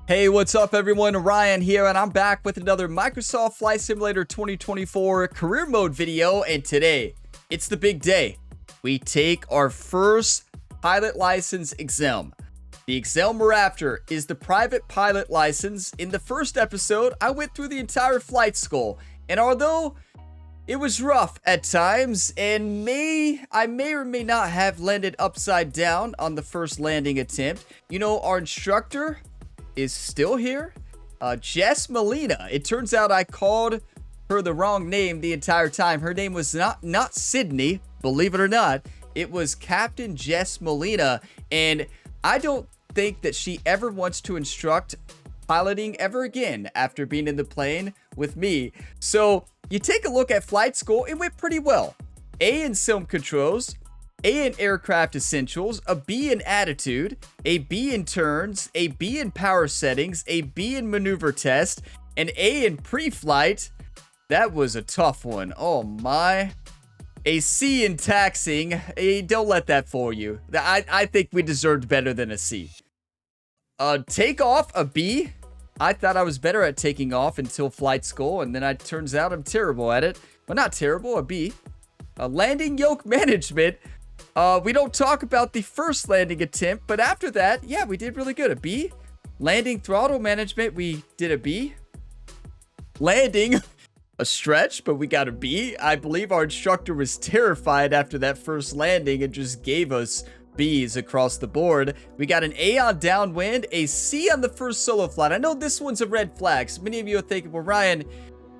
Hey, what's up everyone? Ryan here, and I'm back with another Microsoft Flight Simulator 2024 career mode video, and today, it's the big day. We take our first pilot license exam. The exam we're after is the private pilot license. In the first episode, I went through the entire flight school, and although it was rough at times, and I may or may not have landed upside down on the first landing attempt, you know, our instructor is still here. Jess Molina. It turns out I called her the wrong name the entire time. Her name was not Sydney, believe it or not. It was Captain Jess Molina, and I don't think that she ever wants to instruct piloting ever again after being in the plane with me. So you take a look at flight school, it went pretty well. A in sim controls, A in aircraft essentials, a B in attitude, a B in turns, a B in power settings, a B in maneuver test, an A in pre-flight. That was a tough one. Oh my. A C in taxing. Don't let that fool you. I think we deserved better than a C. Takeoff, a B. I thought I was better at taking off until flight school, and then it turns out I'm terrible at it. But not terrible, a B. Landing yoke management. We don't talk about the first landing attempt, but after that, yeah, we did really good. A B. Landing throttle management, we did a B. Landing, a stretch, but we got a B. I believe our instructor was terrified after that first landing and just gave us B's across the board. We got an A on downwind, a C on the first solo flight. I know this one's a red flag. So many of you are thinking, well, Ryan,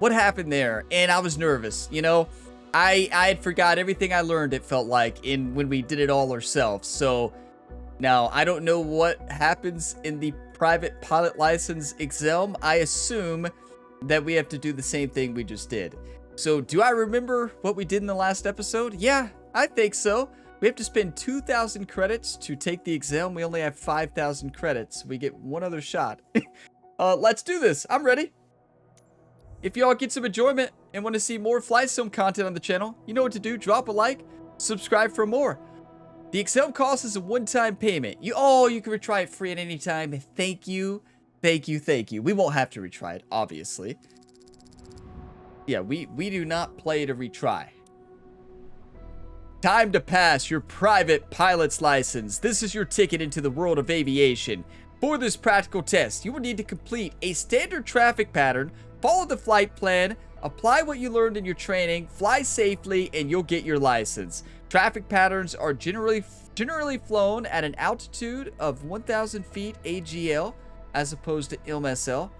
what happened there? And I was nervous, you know. I had forgot everything I learned, it felt like, when we did it all ourselves. So now I don't know what happens in the private pilot license exam. I assume that we have to do the same thing we just did. So do I remember what we did in the last episode? Yeah, I think so. We have to spend 2,000 credits to take the exam. We only have 5,000 credits. We get one other shot. Let's do this. I'm ready. If y'all get some enjoyment and want to see more flight sim content on the channel, you know what to do. Drop a like, subscribe for more. The exam cost is a one-time payment. You can retry it free at any time. Thank you. Thank you. Thank you. We won't have to retry it, obviously. Yeah, we do not play to retry. Time to pass your private pilot's license. This is your ticket into the world of aviation. For this practical test, you will need to complete a standard traffic pattern, follow the flight plan, apply what you learned in your training, fly safely, and you'll get your license. Traffic patterns are generally flown at an altitude of 1,000 feet AGL as opposed to ILM-SL.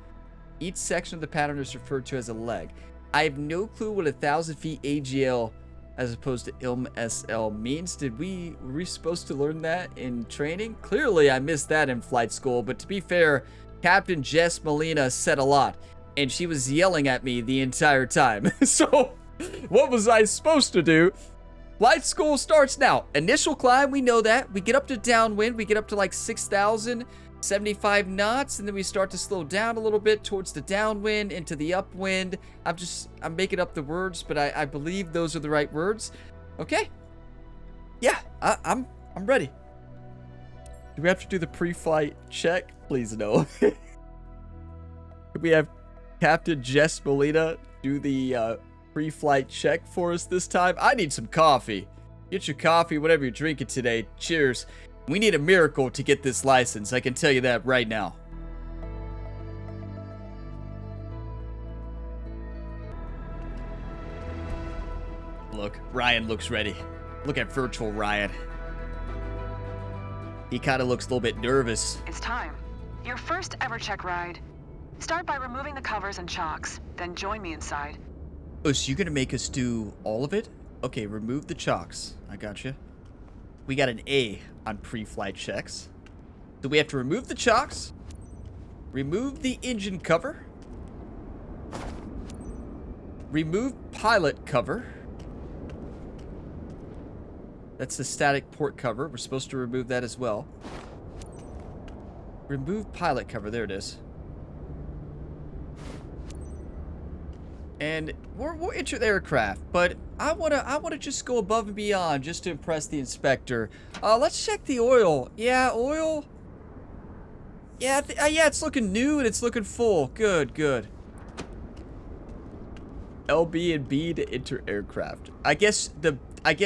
Each section of the pattern is referred to as a leg. I have no clue what 1,000 feet AGL as opposed to ILM-SL means. Were we supposed to learn that in training? Clearly, I missed that in flight school, but to be fair, Captain Jess Molina said a lot, and she was yelling at me the entire time. So, what was I supposed to do? Flight school starts now. Initial climb, we know that. We get up to downwind. We get up to like 6,075 knots, and then we start to slow down a little bit towards the downwind into the upwind. I'm making up the words, but I believe those are the right words. Okay. Yeah, I'm ready. Do we have to do the pre-flight check? Please no. Could we have Captain Jess Molina do the pre-flight check for us this time? I need some coffee. Get your coffee, whatever you're drinking today. Cheers. We need a miracle to get this license. I can tell you that right now. Look, Ryan looks ready. Look at virtual Ryan. He kind of looks a little bit nervous. It's time. Your first ever check ride. Start by removing the covers and chocks, then join me inside. Oh, so you're gonna make us do all of it? Okay, remove the chocks. I gotcha. We got an A on pre-flight checks. So we have to remove the chocks, remove the engine cover, remove pilot cover. That's the static port cover. We're supposed to remove that as well. Remove pilot cover. There it is. And we'll enter the aircraft, but I wanna just go above and beyond just to impress the inspector. Let's check the oil. Yeah, oil. Yeah, yeah, it's looking new and it's looking full. Good, good. LB and B to enter aircraft. I guess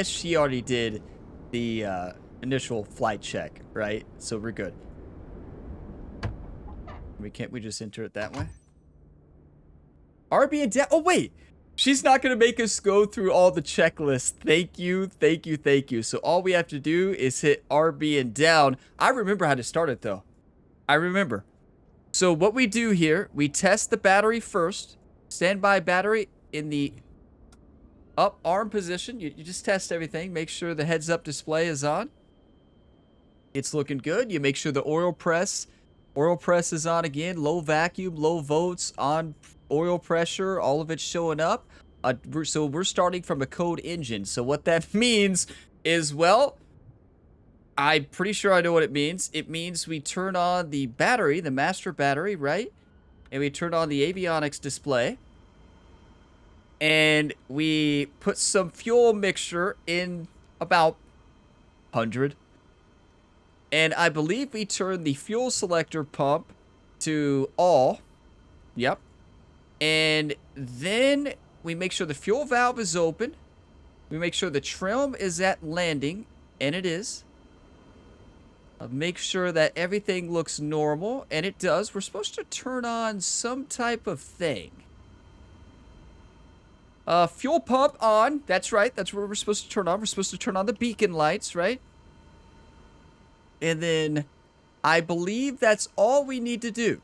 she already did the initial flight check, right? So we're good. Can't we just enter it that way? RB and down. Oh wait, she's not gonna make us go through all the checklists. Thank you, thank you, thank you. So all we have to do is hit RB and down. I remember how to start it though. I remember. So what we do here, we test the battery first. Standby battery in the up arm position. You just test everything. Make sure the heads up display is on. It's looking good. You make sure the oil press is on again. Low vacuum, low volts, on oil pressure. All of it's showing up. So we're starting from a code engine. So what that means is, well, I'm pretty sure I know what it means. It means we turn on the battery, the master battery, right? And we turn on the avionics display. And we put some fuel mixture in about 100. And I believe we turn the fuel selector pump to all. Yep. And then we make sure the fuel valve is open. We make sure the trim is at landing. And it is. Make sure that everything looks normal. And it does. We're supposed to turn on some type of thing. Fuel pump on. That's right. That's what we're supposed to turn on. We're supposed to turn on the beacon lights, right? And then I believe that's all we need to do.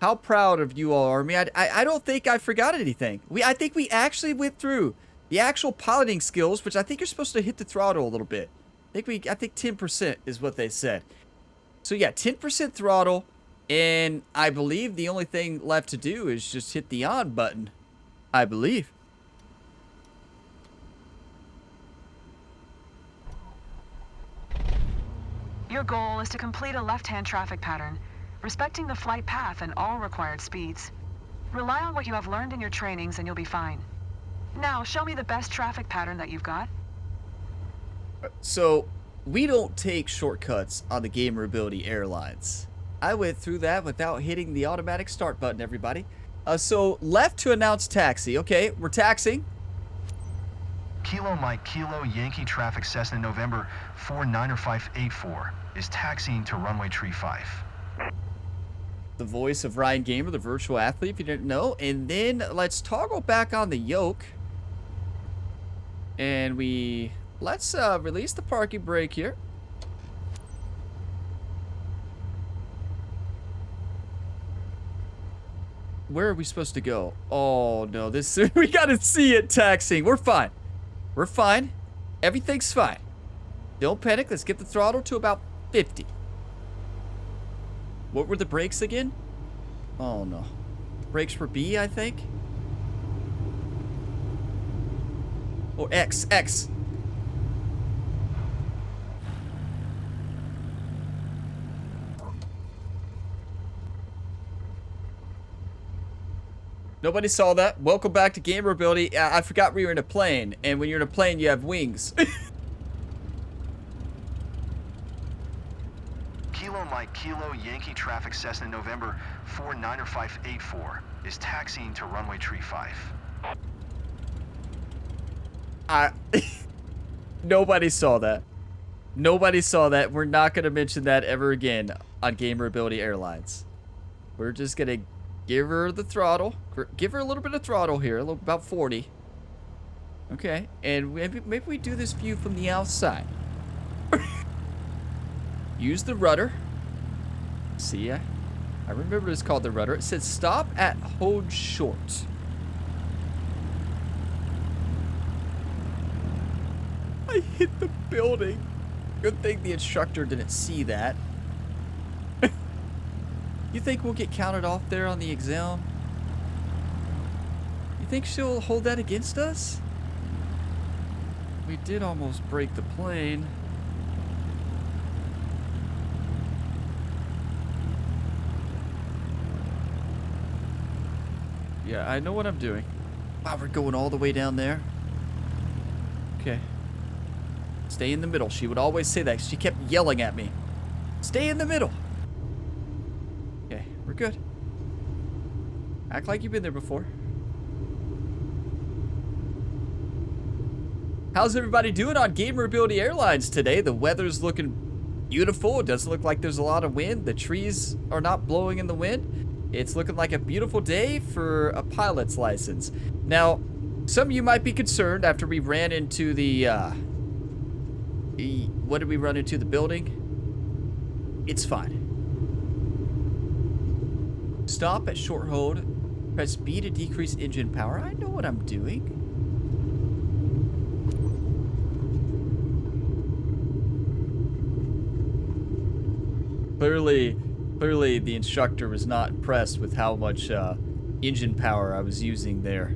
How proud of you all, Army. I don't think I forgot anything. I think we actually went through the actual piloting skills, which I think you're supposed to hit the throttle a little bit. I think 10% is what they said. So yeah, 10% throttle, and I believe the only thing left to do is just hit the on button. I believe. Your goal is to complete a left-hand traffic pattern, respecting the flight path and all required speeds. Rely on what you have learned in your trainings and you'll be fine. Now, show me the best traffic pattern that you've got. So, we don't take shortcuts on the Gamerability Airlines. I went through that without hitting the automatic start button, everybody. So, left to announce taxi. Okay, we're taxiing. Kilo Mike Kilo Yankee Traffic Cessna November 49584 is taxiing to runway tree 5. The voice of Ryan Gamer, the virtual athlete, if you didn't know. And then let's toggle back on the yoke. And let's release the parking brake here. Where are we supposed to go? Oh no, we gotta see it taxiing. We're fine. We're fine. Everything's fine. Don't panic. Let's get the throttle to about 50. What were the brakes again? Oh no. Brakes were B, I think. Or X. Nobody saw that. Welcome back to Gamerability. I forgot we were in a plane, and when you're in a plane, you have wings. Kilo Mike Kilo Yankee Traffic Cessna November 49584 is taxiing to runway tree 5. Nobody saw that. Nobody saw that. We're not going to mention that ever again on Gamerability Airlines. We're just going to give her the throttle. Give her a little bit of throttle here. About 40. Okay. And maybe we do this view from the outside. Use the rudder. See, I remember it's called the rudder. It said stop at hold short. I hit the building. Good thing the instructor didn't see that. You think we'll get counted off there on the exam? You think she'll hold that against us? We did almost break the plane. Yeah, I know what I'm doing. Wow, we're going all the way down there. Okay. Stay in the middle. She would always say that. She kept yelling at me. Stay in the middle. We're good. Act like you've been there before. How's everybody doing on Gamer Ability Airlines today? The weather's looking beautiful. It doesn't look like there's a lot of wind. The trees are not blowing in the wind. It's looking like a beautiful day for a pilot's license. Now, some of you might be concerned after we ran into the what did we run into? The building? It's fine. Stop at short hold. Press B to decrease engine power. I know what I'm doing. Clearly the instructor was not impressed with how much engine power I was using there.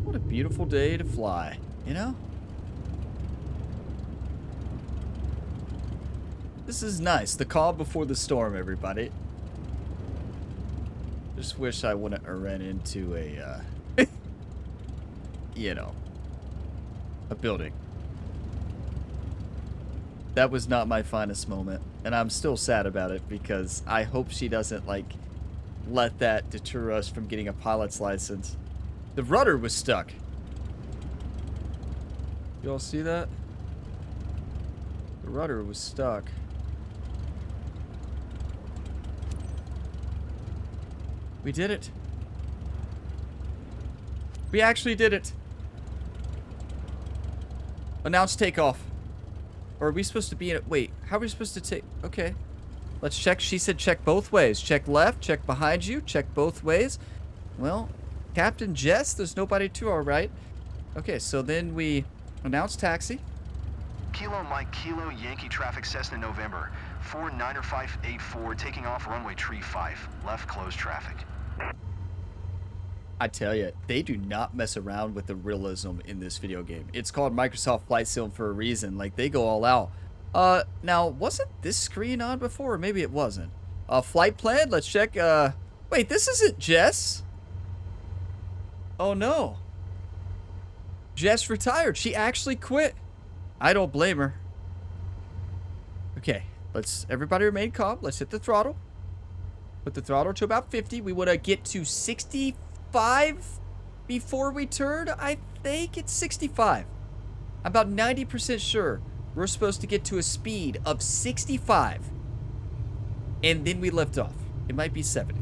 What a beautiful day to fly, you know? This is nice. The calm before the storm, everybody. Just wish I wouldn't have ran into a, you know, a building. That was not my finest moment, and I'm still sad about it because I hope she doesn't, like, let that deter us from getting a pilot's license. The rudder was stuck. You all see that? The rudder was stuck. We did it. We actually did it. Announce takeoff. Or are we supposed to be in it? Wait, how are we supposed to take? Okay. Let's check. She said check both ways. Check left, check behind you, check both ways. Well, Captain Jess, there's nobody to our right. Okay, so then we announce taxi. Kilo Mike Kilo Yankee traffic Cessna November 490584 taking off runway tree 5. Left closed traffic. I tell you, they do not mess around with the realism in this video game. It's called Microsoft Flight Sim for a reason. Like, they go all out. Now, wasn't this screen on before? Or maybe it wasn't. Flight plan? Let's check. Wait, this isn't Jess. Oh, no. Jess retired. She actually quit. I don't blame her. Okay, let's everybody remain calm. Let's hit the throttle. Put the throttle to about 50. We want to get to 65 before we turn. I think it's 65. I'm about 90% sure we're supposed to get to a speed of 65. And then we lift off. It might be 70.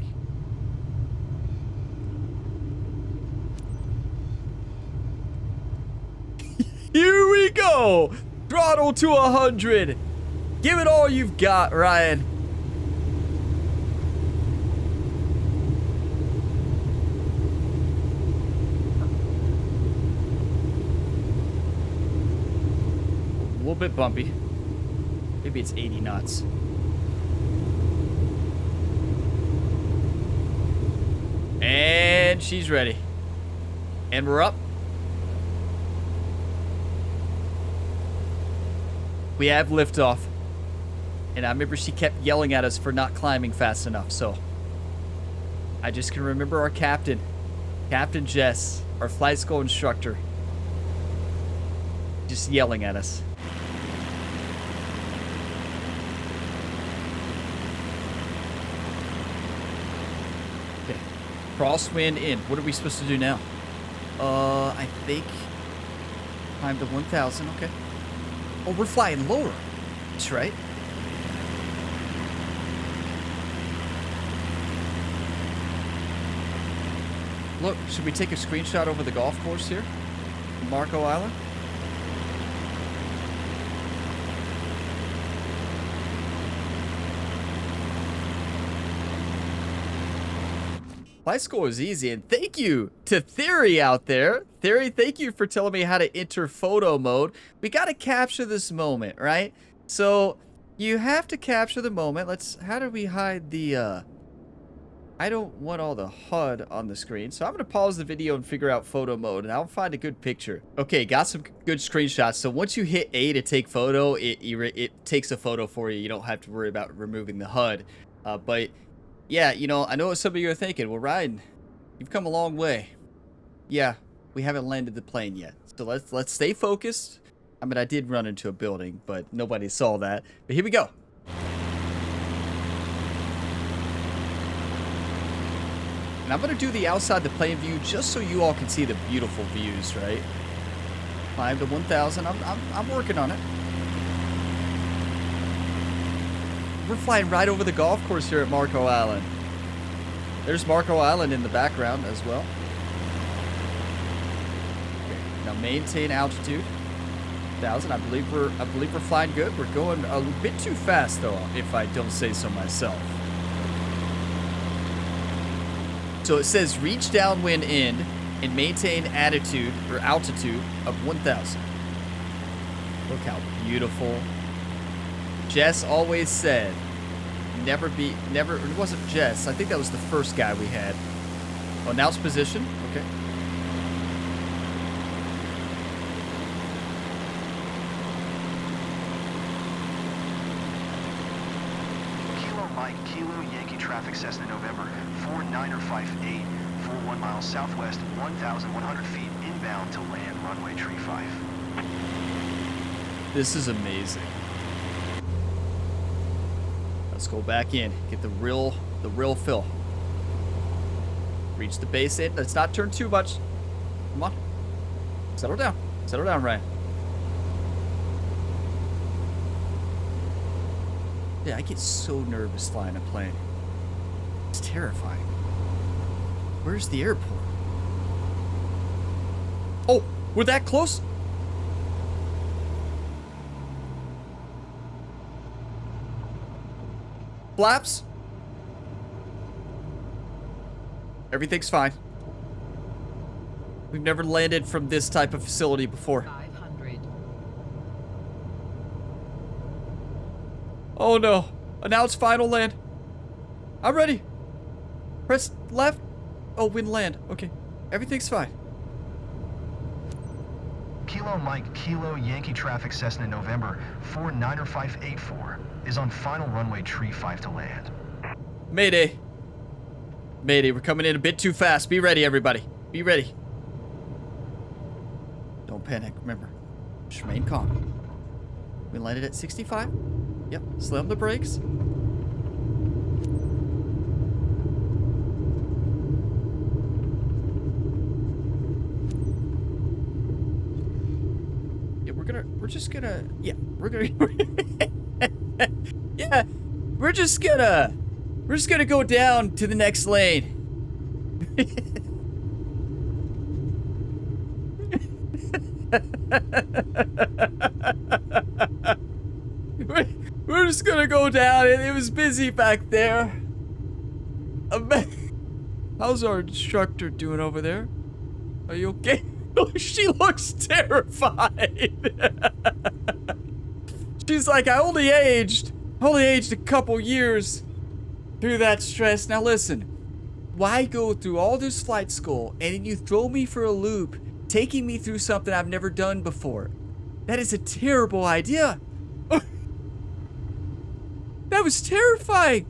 Here we go. Throttle to 100. Give it all you've got, Ryan. A little bit bumpy. Maybe it's 80 knots. And she's ready. And we're up. We have liftoff. And I remember she kept yelling at us for not climbing fast enough, so I just can remember our captain, Captain Jess, our flight school instructor, just yelling at us. Okay, crosswind in. What are we supposed to do now? I think climb to 1,000. Okay. Oh, we're flying lower. That's right. Look, should we take a screenshot over the golf course here? Marco Island? Flight school is easy, and thank you to Theory out there. Theory, thank you for telling me how to enter photo mode. We got to capture this moment, right? So you have to capture the moment. How do we hide the, I don't want all the HUD on the screen. So I'm going to pause the video and figure out photo mode, and I'll find a good picture. Okay, got some good screenshots. So once you hit A to take photo, it takes a photo for you. You don't have to worry about removing the HUD. But yeah, you know, I know what some of you are thinking. Well, Ryan, you've come a long way. Yeah, we haven't landed the plane yet. So let's stay focused. I mean, I did run into a building, but nobody saw that. But here we go. And I'm going to do the outside the plane view just so you all can see the beautiful views, right? Climb to 1,000. I'm working on it. We're flying right over the golf course here at Marco Island. There's Marco Island in the background as well. Okay, now maintain altitude. 1,000. I believe we're flying good. We're going a bit too fast though, if I don't say so myself. So it says reach downwind end and maintain attitude or altitude of 1,000. Look how beautiful. Jess always said, never, it wasn't Jess. I think that was the first guy we had. Oh, now it's position. Okay. Kilo Mike, Kilo Yankee traffic Cessna November 4958, 41 miles southwest, 1,100 feet inbound to land runway tree 5. This is amazing. Let's go back in, get the real fill. Reach the base end. Let's not turn too much. Come on. Settle down, Ryan. Yeah, I get so nervous flying a plane. It's terrifying. Where's the airport? Oh, we're that close? Flaps? Everything's fine. We've never landed from this type of facility before. 500. Oh no. Announce final land. I'm ready. Press left. Oh, wind land. Okay. Everything's fine. Kilo Mike, Kilo Yankee traffic Cessna November 490584 is on final runway tree 5 to land. Mayday. Mayday, we're coming in a bit too fast. Be ready, everybody. Be ready. Don't panic, remember. Just remain calm. We landed at 65. Yep, slam the brakes. Yeah, we're just gonna go down to the next lane. We're just gonna go down. It was busy back there. How's our instructor doing over there? Are you okay? She looks terrified. She's like, I only aged a couple years through that stress. Now listen, why go through all this flight school and then you throw me for a loop, taking me through something I've never done before? That is a terrible idea. That was terrifying.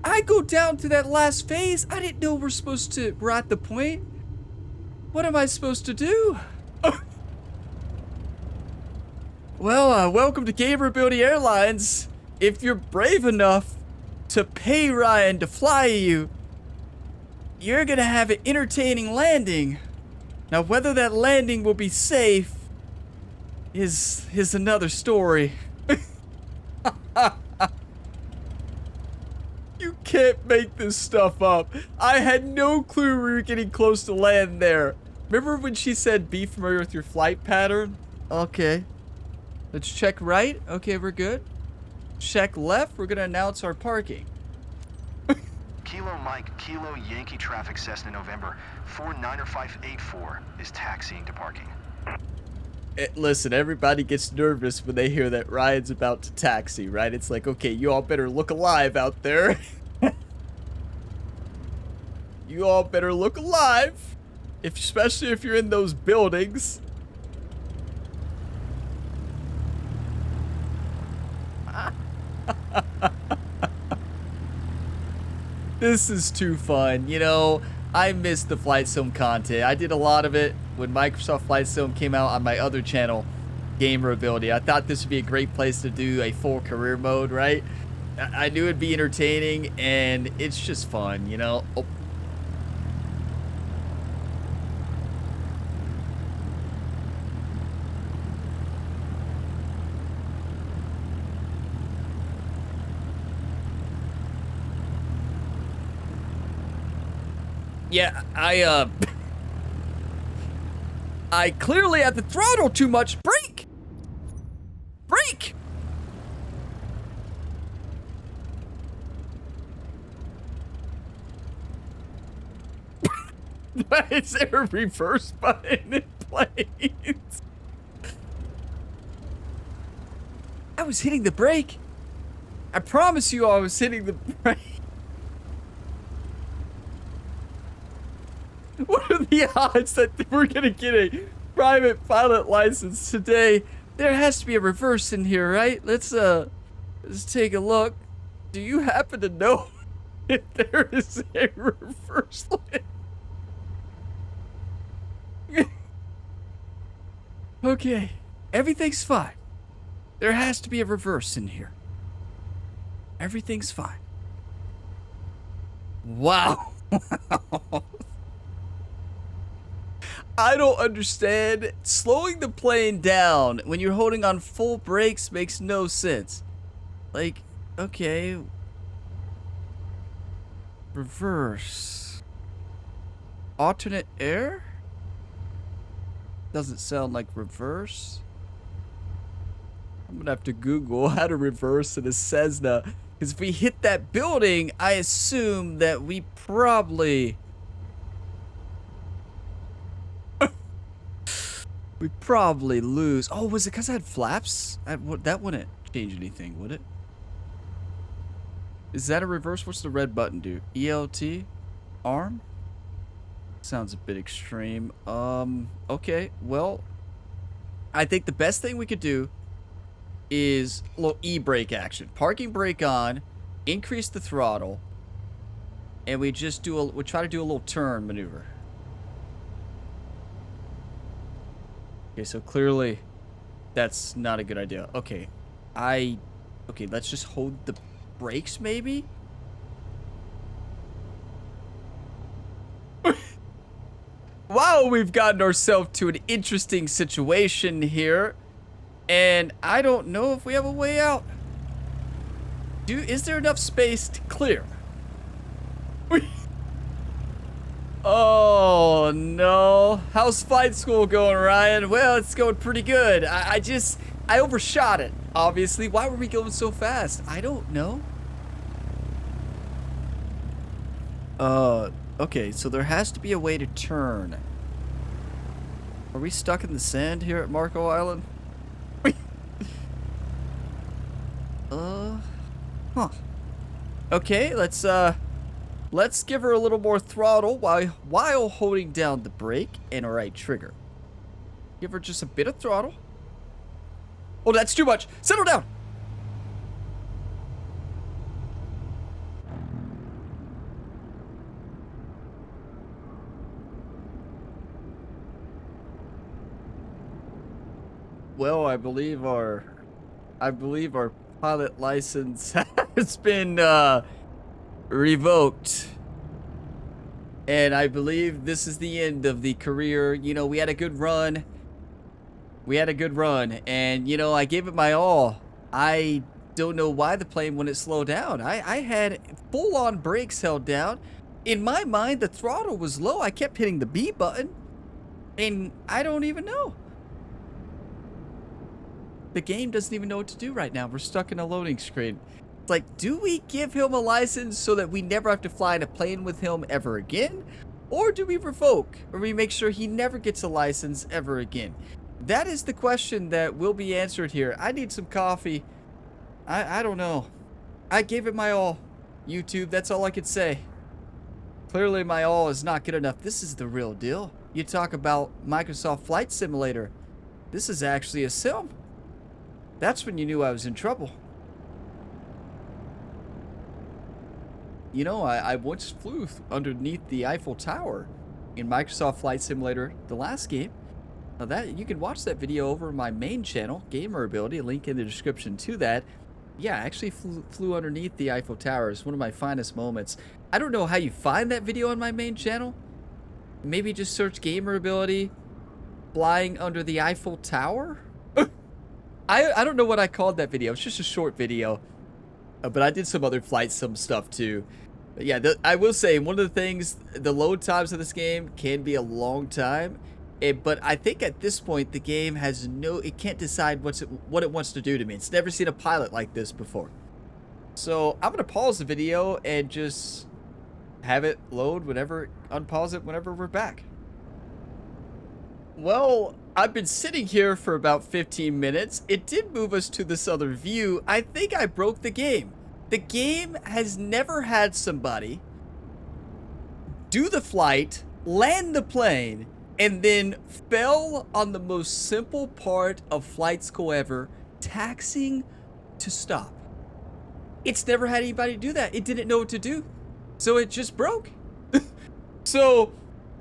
I go down to that last phase. I didn't know we're at the point. What am I supposed to do? Well, welcome to Gamer Ability Airlines. If you're brave enough to pay Ryan to fly you, you're gonna have an entertaining landing. Now, whether that landing will be safe is another story. You can't make this stuff up. I had no clue we were getting close to land there. Remember when she said be familiar with your flight pattern? Okay. Let's check right. Okay, we're good. Check left. We're gonna announce our parking. Kilo Mike, Kilo Yankee traffic Cessna November 490584 is taxiing to parking. Listen, everybody gets nervous when they hear that Ryan's about to taxi, right? It's like, okay, you all better look alive out there. You all better look alive. Especially if you're in those buildings. This is too fun. You know, I miss the Flight Sim content. I did a lot of it when Microsoft Flight Sim came out on my other channel, Gamer Ability. I thought this would be a great place to do a full career mode, right? I knew it'd be entertaining, and it's just fun, you know? Oh. Yeah, I clearly had the throttle too much. Brake! Brake! Why is there a reverse button in planes? I was hitting the brake. I promise you I was hitting the brake. What are the odds that we're gonna get a private pilot license today? There has to be a reverse in here, right? Let's take a look. Do you happen to know if there is a reverse lane? Okay, everything's fine. There has to be a reverse in here. Everything's fine. Wow. I don't understand. Slowing the plane down when you're holding on full brakes makes no sense. Like, okay. Reverse. Alternate air? Doesn't sound like reverse. I'm gonna have to Google how to reverse in a Cessna. Because if we hit that building, I assume that we probably... we probably lose. Oh, was it because I had flaps? That wouldn't change anything, would it? Is that a reverse? What's the red button do? ELT? Arm? Sounds a bit extreme. Okay. Well, I think the best thing we could do is a little e-brake action. Parking brake on, increase the throttle, and we just do we try to do a little turn maneuver. Okay, so clearly that's not a good idea. Okay. Okay, let's just hold the brakes maybe? Wow, we've gotten ourselves to an interesting situation here. And I don't know if we have a way out. Is there enough space to clear? Oh, no. How's flight school going, Ryan? Well, it's going pretty good. I overshot it, obviously. Why were we going so fast? I don't know. Okay, so there has to be a way to turn. Are we stuck in the sand here at Marco Island? Huh. Okay, let's give her a little more throttle while holding down the brake and right trigger. Give her just a bit of throttle. Oh, that's too much. Settle down. Well, I believe our pilot license has been revoked. And I believe this is the end of the career. You know, we had a good run. And, you know, I gave it my all. I don't know why the plane wouldn't slow down. I had full-on brakes held down. In my mind, the throttle was low. I kept hitting the B button. And I don't even know. The game doesn't even know what to do right now. We're stuck in a loading screen. It's like, do we give him a license so that we never have to fly in a plane with him ever again? Or do we revoke? Or we make sure he never gets a license ever again? That is the question that will be answered here. I need some coffee. I don't know. I gave it my all. YouTube, that's all I could say. Clearly my all is not good enough. This is the real deal. You talk about Microsoft Flight Simulator. This is actually a sim. That's when you knew I was in trouble. You know, I once flew underneath the Eiffel Tower in Microsoft Flight Simulator, the last game. Now you can watch that video over my main channel, Gamer Ability, a link in the description to that. Yeah, I actually flew underneath the Eiffel Tower. It's one of my finest moments. I don't know how you find that video on my main channel. Maybe just search Gamer Ability, flying under the Eiffel Tower? I don't know what I called that video. It's just a short video. But I did some other flight sim stuff too. But yeah, I will say one of the things, the load times of this game can be a long time. But I think at this point the game has it can't decide what it wants to do to me. It's never seen a pilot like this before. So I'm gonna pause the video and just have it load whenever, unpause it whenever we're back. Well, I've been sitting here for about 15 minutes. It did move us to this other view. I think I broke the game. The game has never had somebody do the flight, land the plane, and then fell on the most simple part of flight school ever, taxiing to stop. It's never had anybody do that. It didn't know what to do, so it just broke. So,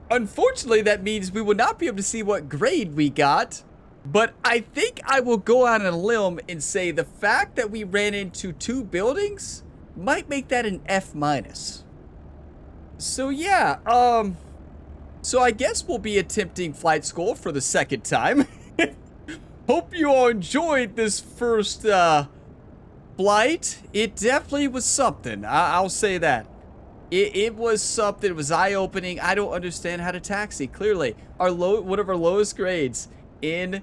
unfortunately, that means we will not be able to see what grade we got, but I think I will go out on a limb and say the fact that we ran into 2 buildings might make that an F-. So yeah, so I guess we'll be attempting flight school for the 2nd time. Hope you all enjoyed this first flight. It definitely was something. I'll say that. It was something. It was eye-opening. I don't understand how to taxi. Clearly, one of our lowest grades in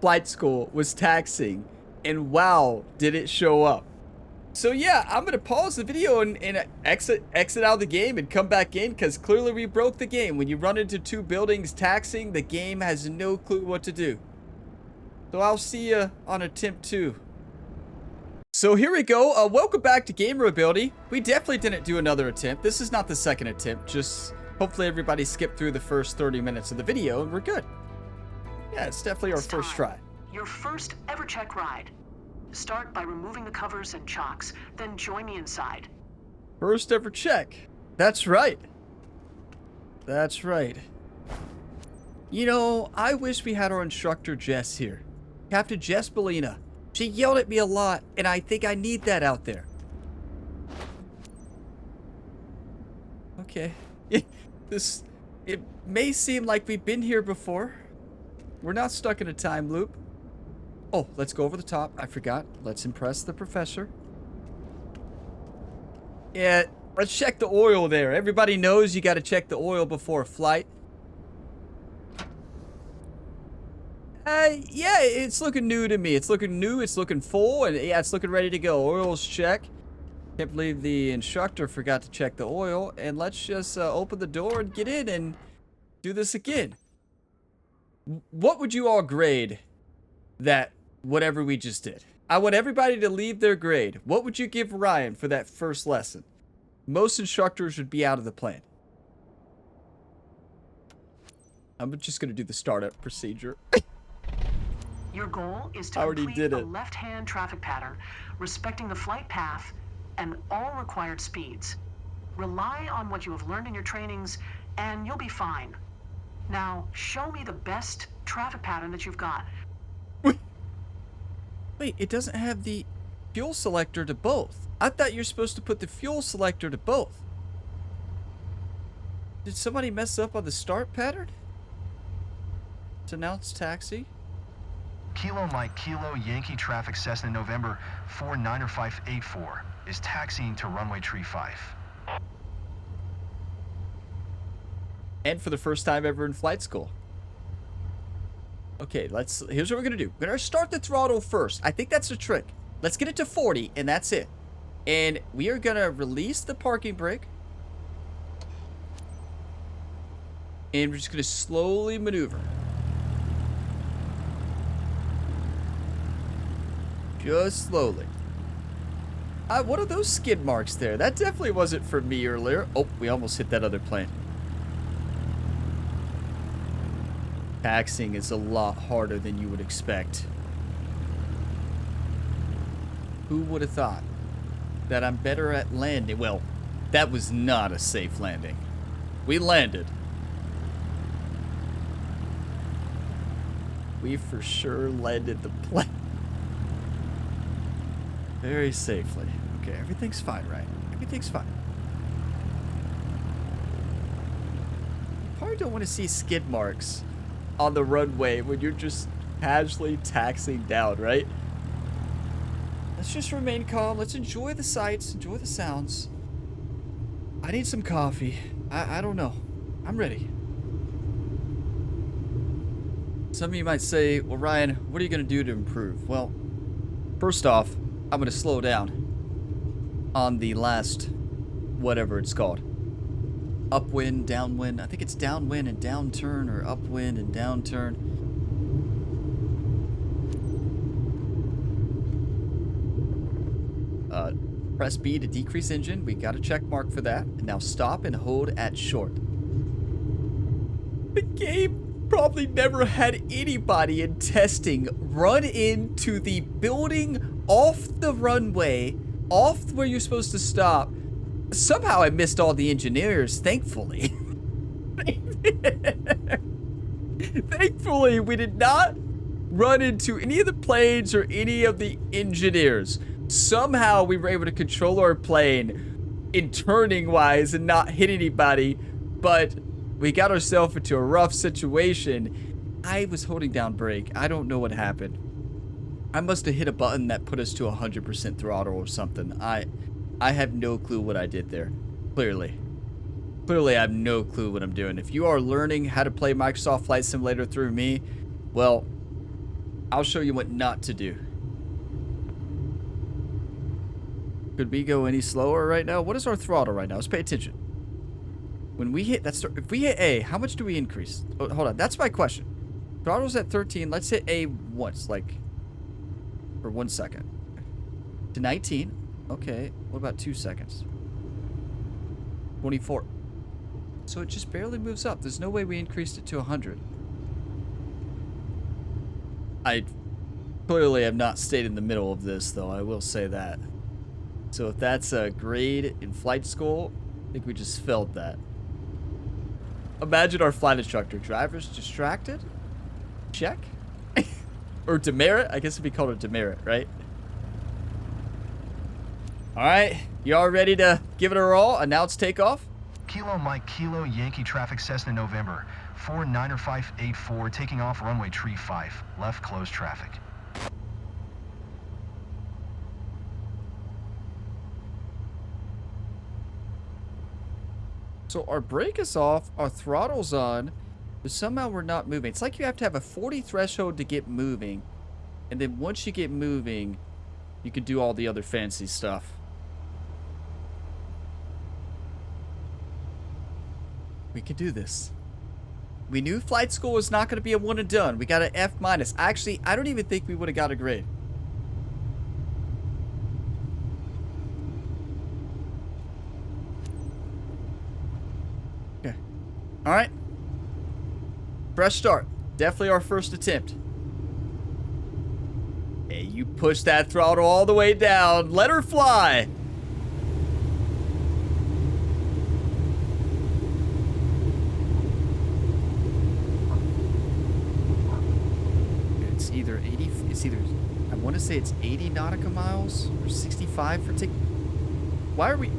flight school was taxiing, and wow, did it show up. So yeah, I'm gonna pause the video and exit out of the game and come back in, because clearly we broke the game. When you run into 2 buildings taxiing, the game has no clue what to do. So I'll see you on attempt 2. So here we go. Welcome back to Gamer Ability. We definitely didn't do another attempt. This is not the 2nd attempt. Just hopefully everybody skipped through the first 30 minutes of the video and we're good. Yeah, it's definitely our first try. Your first ever check ride. Start by removing the covers and chocks, then join me inside. First ever check. That's right. That's right. You know, I wish we had our instructor Jess here. Captain Jess Bellina. She yelled at me a lot, and I think I need that out there. Okay. It may seem like we've been here before. We're not stuck in a time loop. Oh, let's go over the top. I forgot. Let's impress the professor. Yeah, let's check the oil there. Everybody knows you got to check the oil before a flight. Yeah, it's looking new to me. It's looking new, it's looking full, and yeah, it's looking ready to go. Oil's check. Can't believe the instructor forgot to check the oil. And let's just open the door and get in and do this again. What would you all grade that whatever we just did? I want everybody to leave their grade. What would you give Ryan for that first lesson? Most instructors would be out of the plane. I'm just going to do the startup procedure. Your goal is to I already complete did a it. left-hand traffic pattern, respecting the flight path and all required speeds. Rely on what you have learned in your trainings, and you'll be fine. Now, show me the best traffic pattern that you've got. Wait, it doesn't have the fuel selector to both. I thought you're supposed to put the fuel selector to both. Did somebody mess up on the start pattern? To announce taxi? Kilo Mike, Kilo Yankee Traffic Cessna November 490584 is taxiing to runway tree 5. And for the first time ever in flight school. Okay, here's what we're gonna do. We're gonna start the throttle first. I think that's the trick. Let's get it to 40, and that's it. And we are gonna release the parking brake. And we're just gonna slowly maneuver. Just slowly. What are those skid marks there? That definitely wasn't for me earlier. Oh, we almost hit that other plane. Taxiing is a lot harder than you would expect. Who would have thought that I'm better at landing? Well, that was not a safe landing. We landed. We for sure landed the plane. Very safely. Okay, everything's fine, right? Everything's fine. You probably don't want to see skid marks on the runway when you're just casually taxiing down, right? Let's just remain calm. Let's enjoy the sights, enjoy the sounds. I need some coffee. I don't know. I'm ready. Some of you might say, well, Ryan, what are you going to do to improve? Well, first off, I'm going to slow down on the last, whatever it's called. Upwind, downwind. I think it's downwind and downturn, or upwind and downturn. Press B to decrease engine. We got a check mark for that. And now stop and hold at short. The game probably never had anybody in testing run into the building off the runway, off where you're supposed to stop. Somehow I missed all the engineers, thankfully. Thankfully, we did not run into any of the planes or any of the engineers. Somehow we were able to control our plane in turning wise and not hit anybody, but we got ourselves into a rough situation. I was holding down brake. I don't know what happened. I must have hit a button that put us to 100% throttle or something. I have no clue what I did there. Clearly I have no clue what I'm doing. If you are learning how to play Microsoft Flight Simulator through me, well, I'll show you what not to do. Could we go any slower right now? What is our throttle right now? Let's pay attention. When we hit, if we hit A, how much do we increase? Oh, hold on, that's my question. Throttle's at 13. Let's hit A once, like, for 1 second. To 19. Okay, what about 2 seconds? 24. So it just barely moves up. There's no way we increased it to 100. I clearly have not stayed in the middle of this, though. I will say that. So if that's a grade in flight school, I think we just failed that. Imagine our flight instructor. Driver's distracted? Check. Or demerit? I guess it'd be called a demerit, right? Alright, you all ready to give it a roll? Announce takeoff? Kilo Mike, Kilo Yankee traffic Cessna November, 49584, taking off runway tree 5, left closed traffic. So our brake is off, our throttle's on, but somehow we're not moving. It's like you have to have a 40 threshold to get moving. And then once you get moving, you can do all the other fancy stuff. We can do this. We knew flight school was not going to be a one and done. We got an F-. Actually, I don't even think we would have got a grade. Okay. All right. Fresh start. Definitely our first attempt. Hey, you push that throttle all the way down. Let her fly. It's either 80, it's either, I want to say it's 80 nautical miles or 65 for tick. Why are we?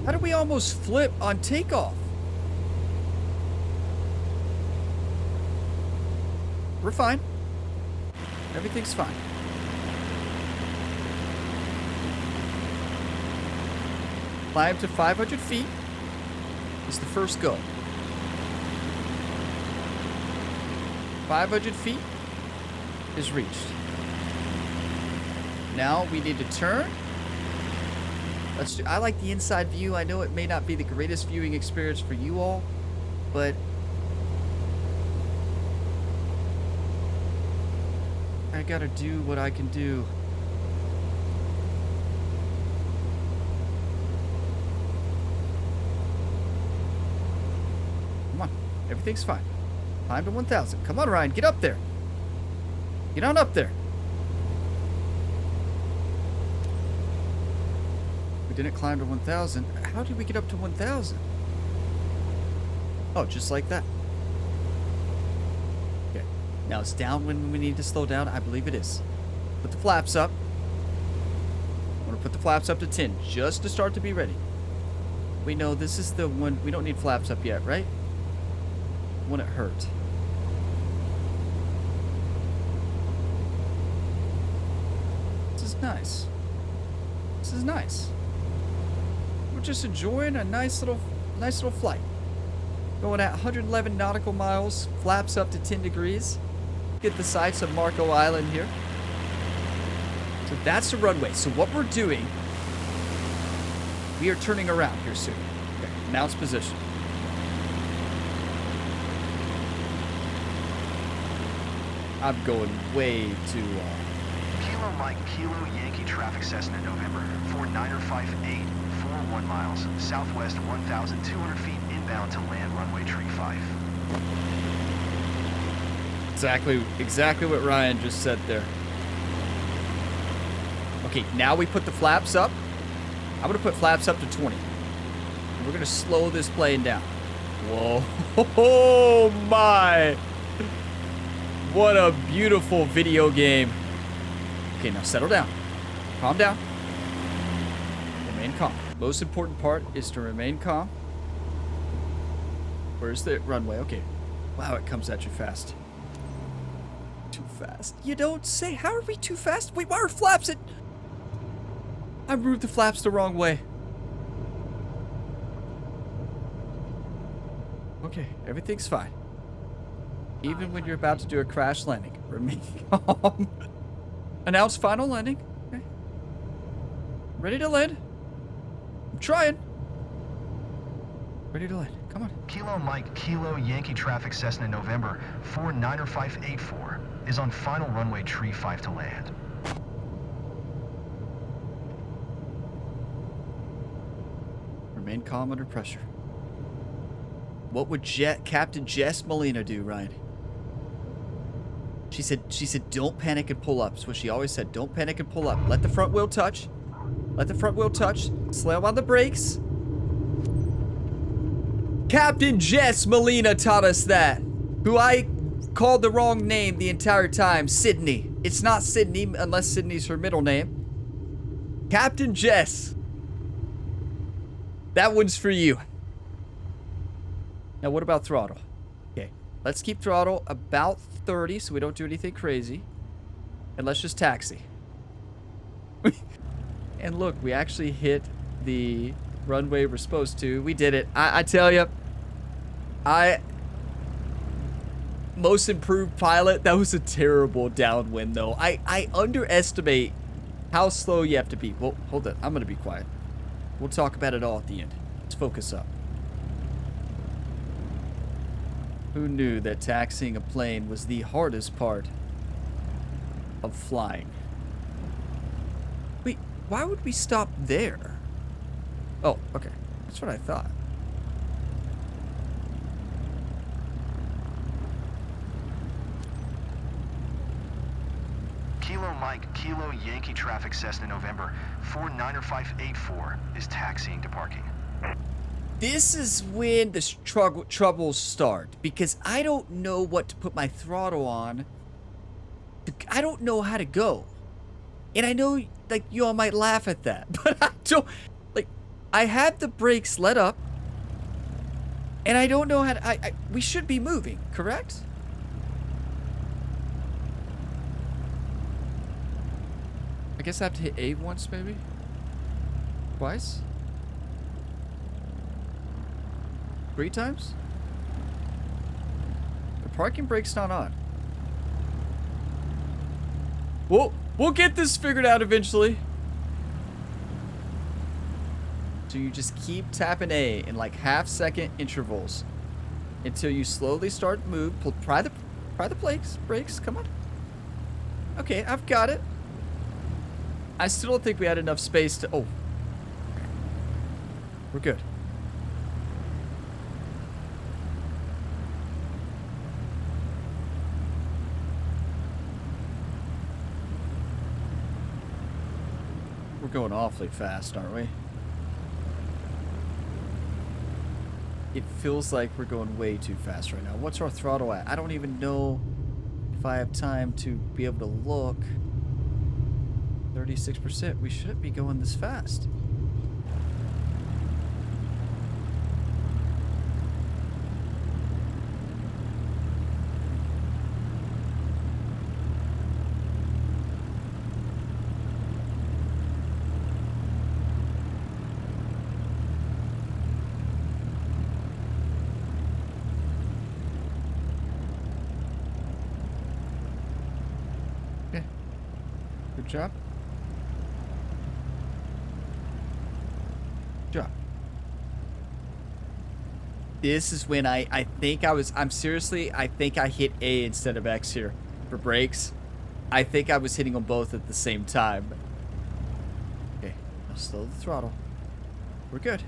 How did we almost flip on takeoff? We're fine. Everything's fine. Climb to 500 feet is the first go. 500 feet is reached. Now we need to turn. Let's do, I like the inside view. I know it may not be the greatest viewing experience for you all, but I gotta do what I can do. Come on, everything's fine. Climb to 1,000. Come on, Ryan, get up there. Get on up there. We didn't climb to 1,000. How did we get up to 1,000? Oh, just like that. Okay. Now it's down when we need to slow down. I believe it is. Put the flaps up. I'm going to put the flaps up to 10 just to start to be ready. We know this is the one. We don't need flaps up yet, right? When it hurt. is nice. This is nice. We're just enjoying a nice little flight. Going at 111 nautical miles, flaps up to 10 degrees. Get the sights of Marco Island here. So that's the runway. So what we're doing, we are turning around here soon. Okay, announce position. I'm going way too long. Kilo Mike, Kilo Yankee traffic Cessna November 4958, 41 miles, southwest 1,200 feet inbound to land runway tree 5. Exactly what Ryan just said there. Okay, now we put the flaps up. I'm gonna put flaps up to 20. We're gonna slow this plane down. Whoa, oh my. What a beautiful video game. Okay, now settle down. Calm down. Remain calm. Most important part is to remain calm. Where's the runway? Okay. Wow, it comes at you fast. Too fast. You don't say. How are we too fast? Wait, why are flaps at... I moved the flaps the wrong way. Okay, everything's fine. Even when you're about to do a crash landing, remain calm. Announce final landing. Okay. Ready to land. I'm trying. Ready to land. Come on. Kilo Mike, Kilo Yankee traffic Cessna November 490584 is on final runway tree 5 to land. Remain calm under pressure. What would Captain Jess Molina do, Ryan? She said, don't panic and pull up. That's what she always said. Don't panic and pull up. Let the front wheel touch. Let the front wheel touch. Slam on the brakes. Captain Jess Molina taught us that. Who I called the wrong name the entire time. Sydney. It's not Sydney unless Sydney's her middle name. Captain Jess. That one's for you. Now what about throttle? Okay. Let's keep throttle about 30 so we don't do anything crazy. And let's just taxi. And look, we actually hit the runway we're supposed to. We did it. I tell you, most improved pilot. That was a terrible downwind though. I underestimate how slow you have to be. Well, hold it. I'm going to be quiet. We'll talk about it all at the end. Let's focus up. Who knew that taxiing a plane was the hardest part of flying? Wait, why would we stop there? Oh, okay. That's what I thought. Kilo Mike, Kilo Yankee traffic Cessna November 490584 is taxiing to parking. This is when the troubles start, because I don't know what to put my throttle on. I don't know how to go. And I know, like, you all might laugh at that, but I don't, like, I have the brakes let up, and I don't know how to, we should be moving, correct? I guess I have to hit A once, maybe? Twice? 3 times? The parking brake's not on. We'll get this figured out eventually. So you just keep tapping A in like half-second intervals until you slowly start to move. Pry the brakes. Come on. Okay, I've got it. I still don't think we had enough space to... Oh. We're good. We're going awfully fast, aren't we? It feels like we're going way too fast right now. What's our throttle at? I don't even know if I have time to be able to look. 36%. We shouldn't be going this fast. Good job. Good job. This is when I think I think I hit A instead of X here for brakes. I think I was hitting them both at the same time. Okay, now slow the throttle. We're good.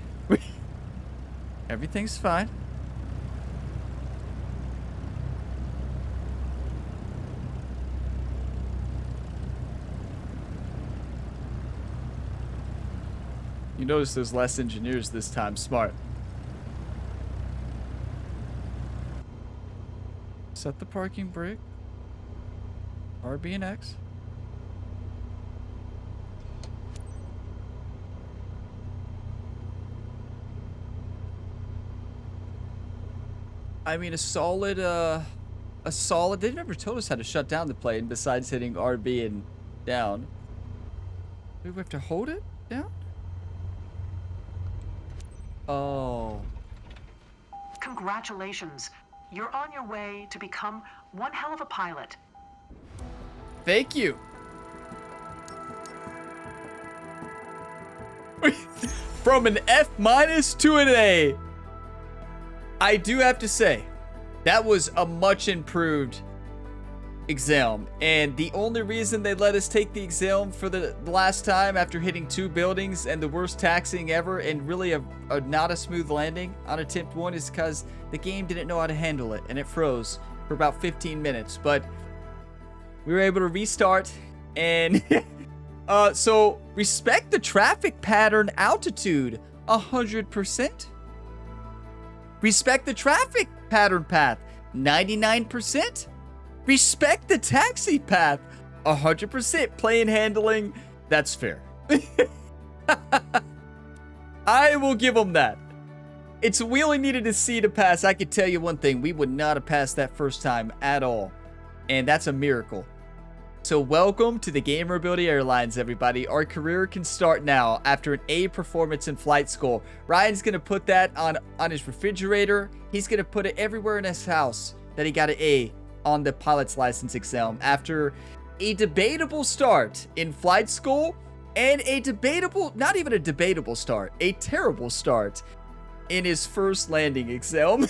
Everything's fine. You notice there's less engineers this time. Smart. Set the parking brake. RB and X. I mean, a solid, they never told us how to shut down the plane besides hitting RB and down. Do we have to hold it down? Oh. Congratulations. You're on your way to become one hell of a pilot. Thank you. From an F- to an A. I do have to say, that was a much improved exam. And the only reason they let us take the exam for the last time after hitting 2 buildings and the worst taxiing ever and really a not a smooth landing on attempt 1 is because the game didn't know how to handle it and it froze for about 15 minutes. But we were able to restart and so respect the traffic pattern altitude 100%. Respect the traffic pattern path 99%. Respect the taxi path 100%. Plane handling, that's fair. I will give them that. We only needed a C to pass. I could tell you one thing, we would not have passed that first time at all. And that's a miracle. So welcome to the Gamerability Airlines, everybody. Our career can start now after an A performance in flight school. Ryan's gonna put that on his refrigerator. He's gonna put it everywhere in his house that he got an A on the pilot's license exam after a debatable start in flight school and a debatable, not even a debatable start, a terrible start in his first landing exam.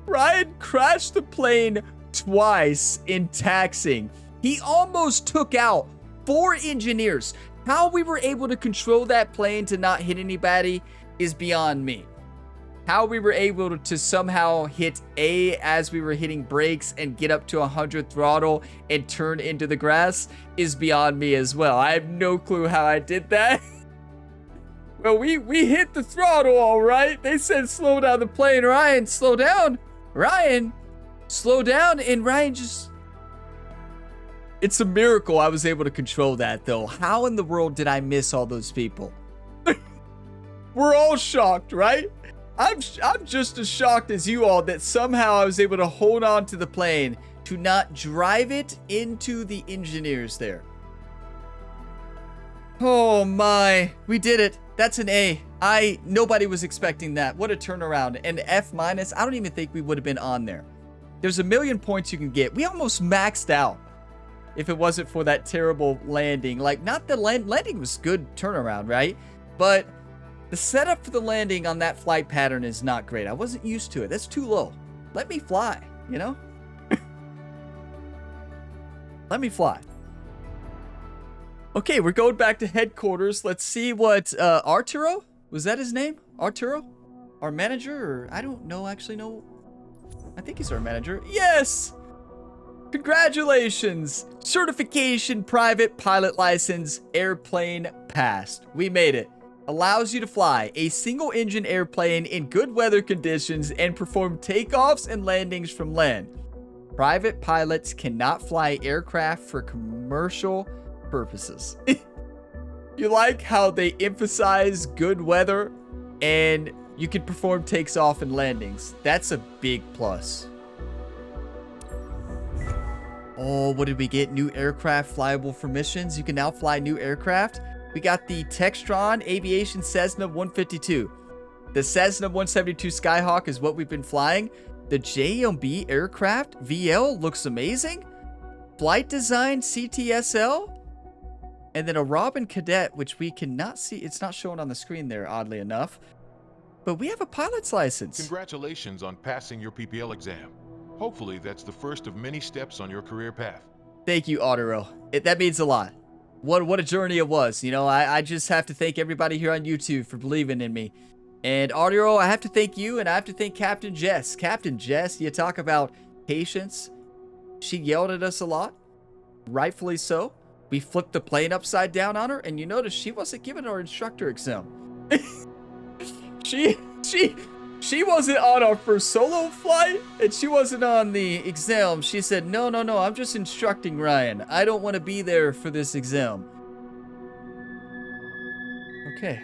Ryan crashed the plane twice in taxiing. He almost took out 4 engineers. How we were able to control that plane to not hit anybody is beyond me. How we were able to somehow hit A as we were hitting brakes and get up to 100 throttle and turn into the grass is beyond me as well. I have no clue how I did that. Well, we hit the throttle all right. They said slow down the plane. Ryan, slow down. Ryan, slow down. And Ryan just... It's a miracle I was able to control that, though. How in the world did I miss all those people? We're all shocked, right? I'm just as shocked as you all that somehow I was able to hold on to the plane to not drive it into the engineers there. Oh my, we did it. That's an A. Nobody was expecting that. What a turnaround. And F-, I don't even think we would have been on there. There's a million points you can get. We almost maxed out if it wasn't for that terrible landing. Like, not the landing was good turnaround, right? But the setup for the landing on that flight pattern is not great. I wasn't used to it. That's too low. Let me fly, you know? Let me fly. Okay, we're going back to headquarters. Let's see what, Arturo? Was that his name? Arturo? Our manager? Or I don't know, actually know. I think he's our manager. Yes! Congratulations! Certification private pilot license airplane passed. We made it. Allows you to fly a single engine airplane in good weather conditions and perform takeoffs and landings from land. Private pilots cannot fly aircraft for commercial purposes. You like how they emphasize good weather and you can perform takes off and landings. That's a big plus. Oh, what did we get? New aircraft flyable for missions. You can now fly new aircraft. We got the Textron Aviation Cessna 152. The Cessna 172 Skyhawk is what we've been flying. The JMB aircraft VL looks amazing. Flight design CTSL. And then a Robin Cadet, which we cannot see. It's not showing on the screen there, oddly enough. But we have a pilot's license. Congratulations on passing your PPL exam. Hopefully that's the first of many steps on your career path. Thank you, Autoro. That means a lot. What a journey it was. You know, I just have to thank everybody here on YouTube for believing in me. And Autoro, I have to thank you, and I have to thank Captain Jess. Captain Jess, you talk about patience. She yelled at us a lot. Rightfully so. We flipped the plane upside down on her, and you notice she wasn't giving our instructor exam. She wasn't on our first solo flight, and she wasn't on the exam. She said, no, I'm just instructing Ryan. I don't want to be there for this exam. Okay.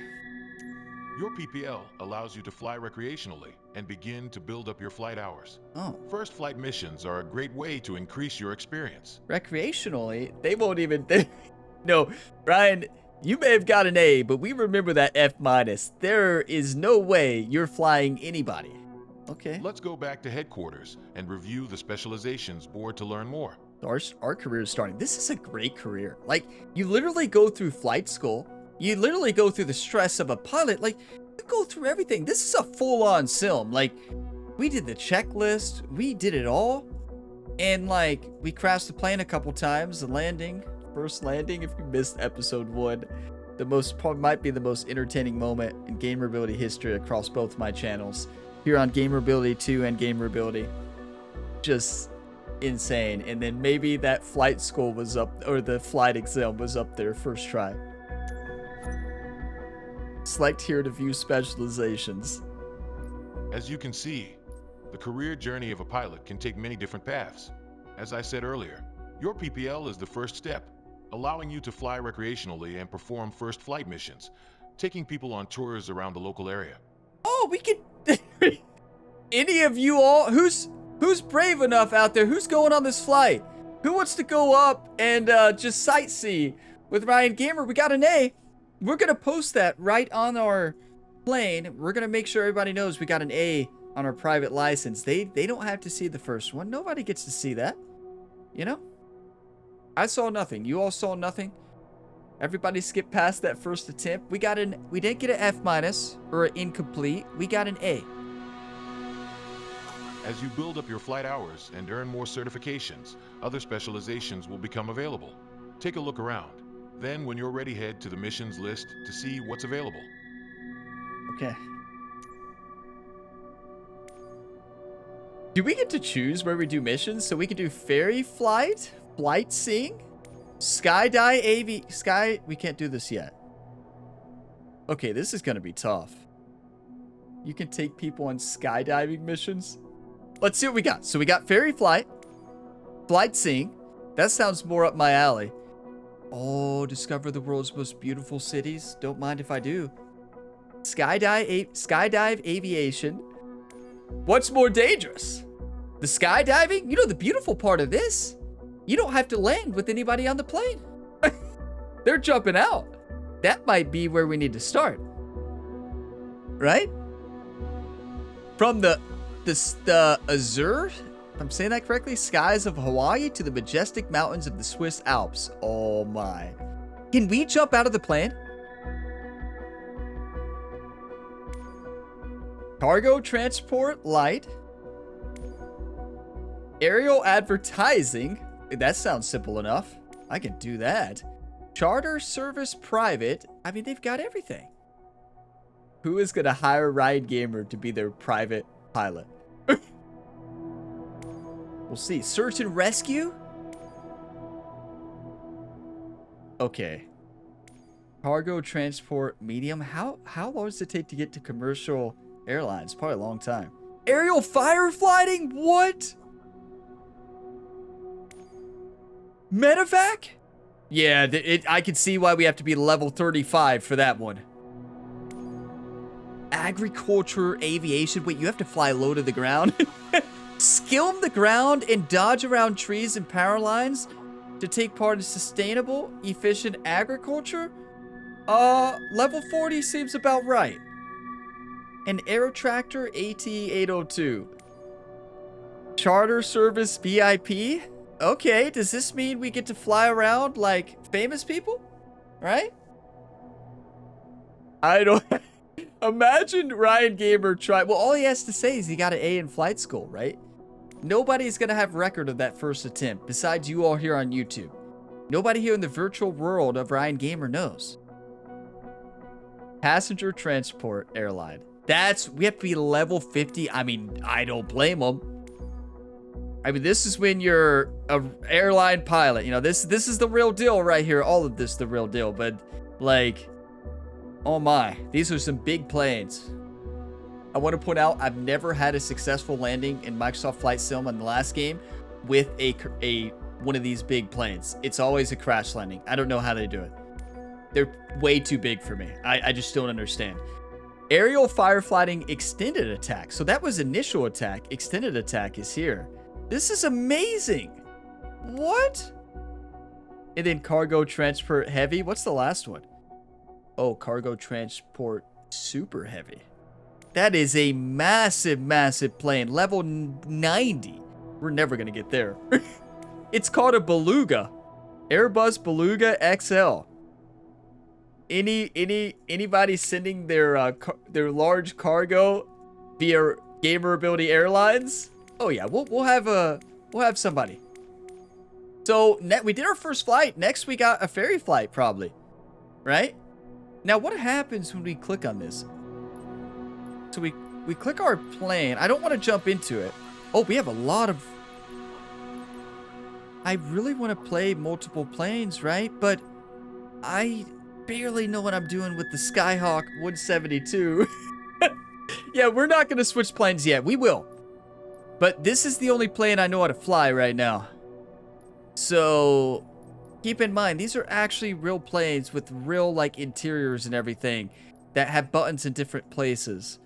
Your PPL allows you to fly recreationally and begin to build up your flight hours. Oh. First flight missions are a great way to increase your experience. Recreationally? They won't even... No, Ryan, you may have got an A, but we remember that F-. There is no way you're flying anybody. Okay. Let's go back to headquarters and review the specializations board to learn more. Our career is starting. This is a great career. Like, you literally go through flight school. You literally go through the stress of a pilot. Like, you go through everything. This is a full-on sim. Like, we did the checklist. We did it all. And, like, we crashed the plane a couple times. The landing, first landing, if you missed episode 1, might be the most entertaining moment in Gamerability history across both my channels. Here on Gamerability 2 and Gamerability. Just insane. And then maybe that flight school was up, or the flight exam was up there first try. Select here to view specializations. As you can see, the career journey of a pilot can take many different paths. As I said earlier, your PPL is the first step, allowing you to fly recreationally and perform first flight missions, taking people on tours around the local area. Oh, we could... Any of you all... Who's brave enough out there? Who's going on this flight? Who wants to go up and just sightsee with Ryan Gamer? We got an A. We're going to post that right on our plane. We're going to make sure everybody knows we got an A on our private license. They don't have to see the first one. Nobody gets to see that. You know? I saw nothing. You all saw nothing. Everybody skipped past that first attempt. We didn't get an F- or an incomplete. We got an A. As you build up your flight hours and earn more certifications, other specializations will become available. Take a look around. Then, when you're ready, head to the missions list to see what's available. Okay. Do we get to choose where we do missions? So we can do ferry flight, flight seeing, skydive, we can't do this yet. Okay, this is gonna be tough. You can take people on skydiving missions. Let's see what we got. So we got ferry flight, flight seeing. That sounds more up my alley. Oh, discover the world's most beautiful cities. Don't mind if I do. Skydive aviation. What's more dangerous? The skydiving? You know the beautiful part of this? You don't have to land with anybody on the plane. They're jumping out. That might be where we need to start. Right? From the azure, if I'm saying that correctly, skies of Hawaii to the majestic mountains of the Swiss Alps. Oh my. Can we jump out of the plane? Cargo transport light. Aerial advertising. That sounds simple enough. I can do that. Charter service private. I mean, they've got everything. Who is going to hire Ryan Gamer to be their private pilot? We'll see. Search and rescue? Okay. Cargo transport medium. How long does it take to get to commercial airlines? Probably a long time. Aerial firefighting? What? Medevac? Yeah, I can see why we have to be level 35 for that one. Agriculture, aviation. Wait, you have to fly low to the ground? Skim the ground and dodge around trees and power lines to take part in sustainable, efficient agriculture? Level 40 seems about right. An aero tractor AT-802. Charter service VIP? Okay, does this mean we get to fly around like famous people? right? I don't... Imagine Ryan Gamer try... Well, all he has to say is he got an A in flight school, right? Nobody's going to have record of that first attempt besides you all here on YouTube. Nobody here in the virtual world of Ryan Gamer knows. Passenger transport airline. We have to be level 50. I mean, I don't blame them. I mean, this is when you're an airline pilot. You know, this is the real deal right here. All of this the real deal. But, like, oh my. These are some big planes. I want to point out, I've never had a successful landing in Microsoft Flight Sim in the last game with one of these big planes. It's always a crash landing. I don't know how they do it. They're way too big for me. I just don't understand. Aerial firefighting extended attack. So that was initial attack. Extended attack is here. This is amazing. What? And then cargo transport heavy. What's the last one? Oh, cargo transport super heavy. That is a massive, massive plane. Level 90. We're never going to get there. It's called a Beluga. Airbus Beluga XL. Anybody sending their large cargo via Gamer Ability Airlines? Oh yeah, we'll have somebody. So we did our first flight. Next we got a ferry flight probably, right? Now what happens when we click on this? So we click our plane. I don't want to jump into it. Oh, we have a lot of... I really want to play multiple planes, right? But I barely know what I'm doing with the Skyhawk 172. Yeah, we're not going to switch planes yet. We will. But this is the only plane I know how to fly right now. So keep in mind, these are actually real planes with real like interiors and everything that have buttons in different places.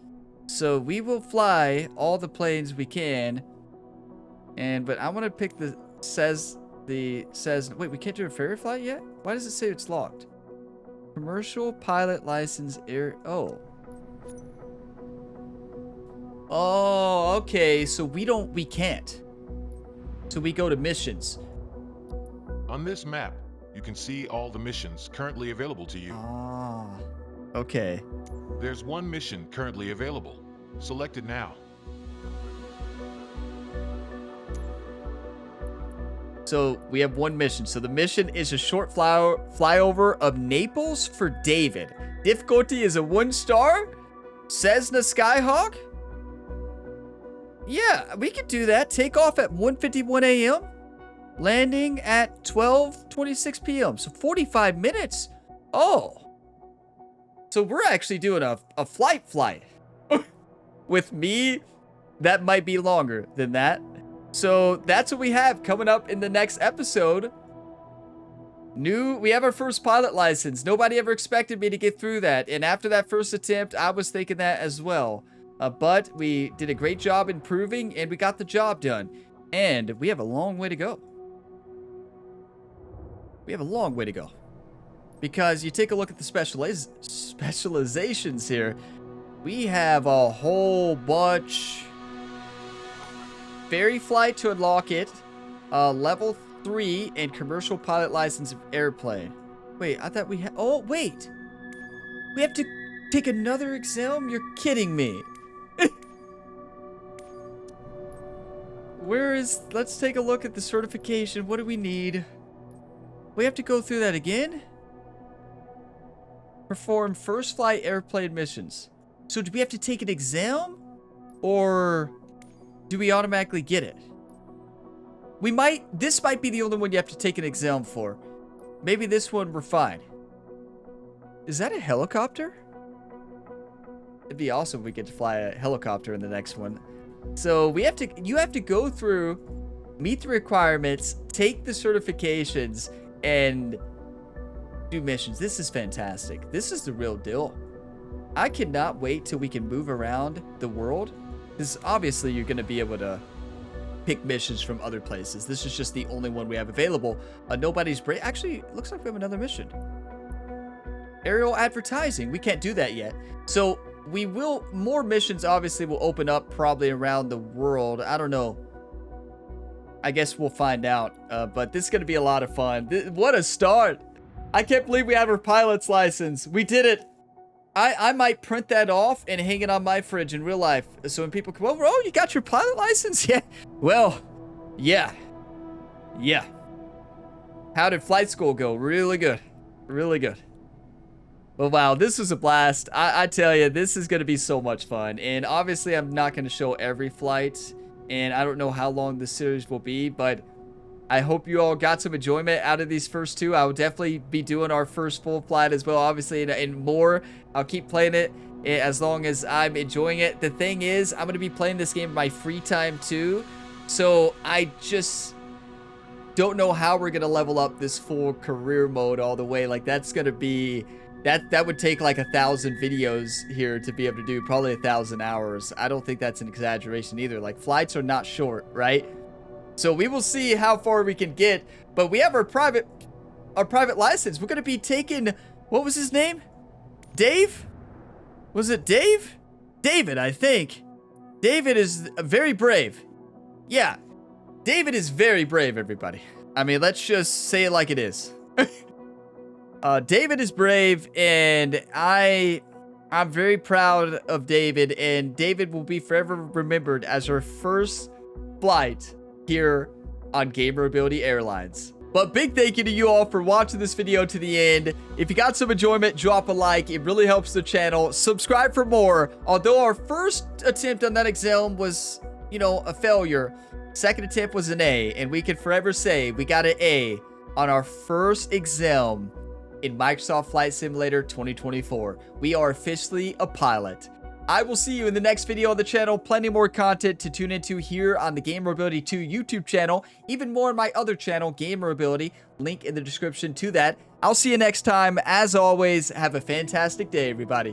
So we will fly all the planes we can. But I want to pick wait, we can't do a ferry flight yet? Why does it say it's locked? Commercial pilot license air. Oh, okay. So we can't. So we go to missions. On this map, you can see all the missions currently available to you. Ah, okay. There's one mission currently available. Select it now. So we have one mission. So the mission is a short flyover of Naples for David. Difficulty is a 1-star. Cessna Skyhawk. Yeah, we could do that. Take off at 1:51 a.m. Landing at 12:26 p.m. So 45 minutes. Oh. So we're actually doing a flight. With me, that might be longer than that. So that's what we have coming up in the next episode. We have our first pilot license. Nobody ever expected me to get through that. And after that first attempt, I was thinking that as well. But we did a great job improving and we got the job done. And we have a long way to go. We have a long way to go. Because you take a look at the specializations here. We have a whole bunch. Ferry flight to unlock it. Level 3 and commercial pilot license of airplane. Wait, I thought we had... Oh, wait. We have to take another exam? You're kidding me. Let's take a look at the certification. What do we need? We have to go through that again? Perform first flight airplane missions. So do we have to take an exam? Or do we automatically get it? This might be the only one you have to take an exam for. Maybe this one we're fine. Is that a helicopter? It'd be awesome if we get to fly a helicopter in the next one. So you have to go through, meet the requirements, take the certifications, and do missions. This is fantastic. This is the real deal. I cannot wait till we can move around the world. Because obviously you're going to be able to pick missions from other places. This is just the only one we have available. Nobody's break. Actually, it looks like we have another mission. Aerial advertising. We can't do that yet. So more missions obviously will open up probably around the world. I don't know. I guess we'll find out. But this is going to be a lot of fun. What a start. I can't believe we have our pilot's license. We did it. I might print that off and hang it on my fridge in real life. So when people come over, oh, you got your pilot license? Yeah. Well, yeah. Yeah. How did flight school go? Really good. Really good. Well, wow, this was a blast. I tell you, this is going to be so much fun. And obviously, I'm not going to show every flight. And I don't know how long this series will be, but I hope you all got some enjoyment out of these first two. I will definitely be doing our first full flight as well, obviously, and more. I'll keep playing it as long as I'm enjoying it. The thing is, I'm going to be playing this game in my free time too. So I just don't know how we're going to level up this full career mode all the way. Like, that's going to be... That would take like 1,000 videos here to be able to do, probably 1,000 hours. I don't think that's an exaggeration either. Like, flights are not short, right? So we will see how far we can get, but we have our private license. We're going to be taking, what was his name? Dave? Was it Dave? David, I think. David is very brave. Yeah. David is very brave, everybody. I mean, let's just say it like it is. David is brave, and I'm very proud of David, and David will be forever remembered as our first flight here on Gamer Ability Airlines. But big thank you to you all for watching this video to the end. If you got some enjoyment, drop a like. It really helps the channel. Subscribe for more. Although our first attempt on that exam was, you know, a failure, second attempt was an A, and we can forever say we got an A on our first exam in Microsoft Flight Simulator 2024. We are officially a pilot. I will see you in the next video on the channel. Plenty more content to tune into here on the Gamer Ability 2 YouTube channel. Even more on my other channel, Gamer Ability. Link in the description to that. I'll see you next time. As always, have a fantastic day, everybody.